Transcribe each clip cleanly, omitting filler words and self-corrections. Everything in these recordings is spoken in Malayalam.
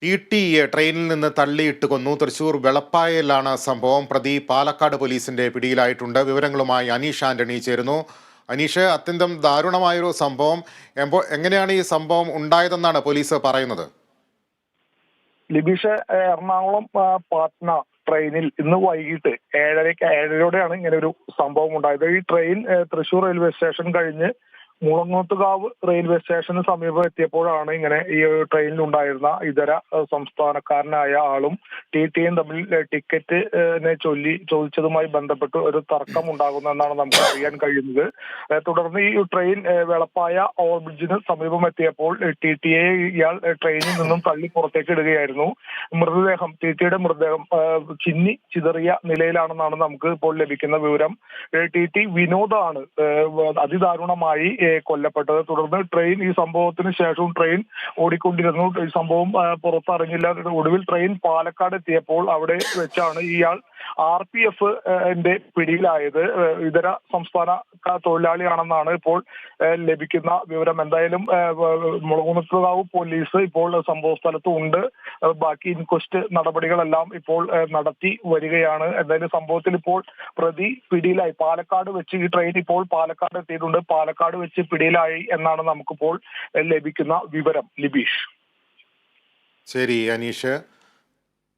ടി.ടിയെ ട്രെയിനിൽ നിന്ന് തള്ളിയിട്ട് കൊന്നു. തൃശൂർ വെളപ്പായയിലാണ് സംഭവം. പ്രതി പാലക്കാട് പോലീസിന്റെ പിടിയിലായിട്ടുണ്ട്. വിവരങ്ങളുമായി അനീഷ് ആന്റണി ചേരുന്നു. അനീഷ്, അത്യന്തം ദാരുണമായൊരു സംഭവം. എങ്ങനെയാണ് ഈ സംഭവം ഉണ്ടായതെന്നാണ് പോലീസ് പറയുന്നത്? ലിബീഷ്, എറണാകുളം പാട്ന ട്രെയിനിൽ ഇന്ന് വൈകിട്ട് 7:30 ഇങ്ങനെ ഒരു സംഭവം ഉണ്ടായത്. ഈ ട്രെയിൻ തൃശൂർ റെയിൽവേ സ്റ്റേഷൻ കഴിഞ്ഞ് മുളങ്ങോത്തുകാവ് റെയിൽവേ സ്റ്റേഷന് സമീപം എത്തിയപ്പോഴാണ് ഇങ്ങനെ ഈ ട്രെയിനിൽ ഉണ്ടായിരുന്ന ഇതര സംസ്ഥാനക്കാരനായ ആളും ടിയും തമ്മിൽ ടിക്കറ്റിനെ ചോദിച്ചതുമായി ബന്ധപ്പെട്ട് ഒരു തർക്കം ഉണ്ടാകുന്നതെന്നാണ് നമുക്ക് അറിയാൻ കഴിയുന്നത്. തുടർന്ന് ഈ ട്രെയിൻ വെളപ്പായ ഓവർബ്രിഡ്ജിന് സമീപം എത്തിയപ്പോൾ ടിയെ ഇയാൾ ട്രെയിനിൽ നിന്നും തള്ളി പുറത്തേക്ക് ഇടുകയായിരുന്നു. മൃതദേഹം, ടിയുടെ മൃതദേഹം ചിന്നി ചിതറിയ നിലയിലാണെന്നാണ് നമുക്ക് ഇപ്പോൾ ലഭിക്കുന്ന വിവരം. ടി വിനോദാണ് അതിദാരുണമായി കൊല്ലപ്പെട്ടത്. തുടർന്ന് ട്രെയിൻ, ഈ സംഭവത്തിന് ശേഷവും ട്രെയിൻ ഓടിക്കൊണ്ടിരുന്നു. ഈ സംഭവം പുറത്തറിഞ്ഞില്ല. ഒടുവിൽ ട്രെയിൻ പാലക്കാട് എത്തിയപ്പോൾ അവിടെ വെച്ചാണ് ഇയാൾ RPF പിടിയിലായത്. ഇതര സംസ്ഥാന തൊഴിലാളിയാണെന്നാണ് ഇപ്പോൾ ലഭിക്കുന്ന വിവരം. എന്തായാലും മുളകുന്നത്തുകാവ് പോലീസ് ഇപ്പോൾ സംഭവ സ്ഥലത്ത് ഉണ്ട്. ബാക്കി ഇൻക്വസ്റ്റ് നടപടികളെല്ലാം ഇപ്പോൾ നടത്തി വരികയാണ്. എന്തായാലും സംഭവത്തിൽ ഇപ്പോൾ പ്രതി പിടിയിലായി. പാലക്കാട് വെച്ച് ഈ ട്രെയിൻ ഇപ്പോൾ പാലക്കാട് എത്തിയിട്ടുണ്ട്. പാലക്കാട് വെച്ച് പിടിയിലായി എന്നാണ് നമുക്കിപ്പോൾ ലഭിക്കുന്ന വിവരം. ലിബീഷ്. ശരി അനീഷ്.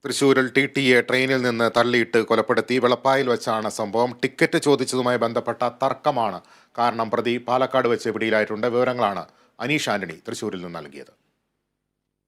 തൃശ്ശൂരിൽ ടിയെ ട്രെയിനിൽ നിന്ന് തള്ളിയിട്ട് കൊലപ്പെടുത്തി. വെളപ്പായിൽ വെച്ചാണ് സംഭവം. ടിക്കറ്റ് ചോദിച്ചതുമായി ബന്ധപ്പെട്ട തർക്കമാണ് കാരണം പ്രതി പാലക്കാട് വെച്ച് പിടിയിലായിട്ടുണ്ട്. വിവരങ്ങളാണ് അനീഷ് ആന്റണി തൃശ്ശൂരിൽ നിന്ന് നൽകിയത്.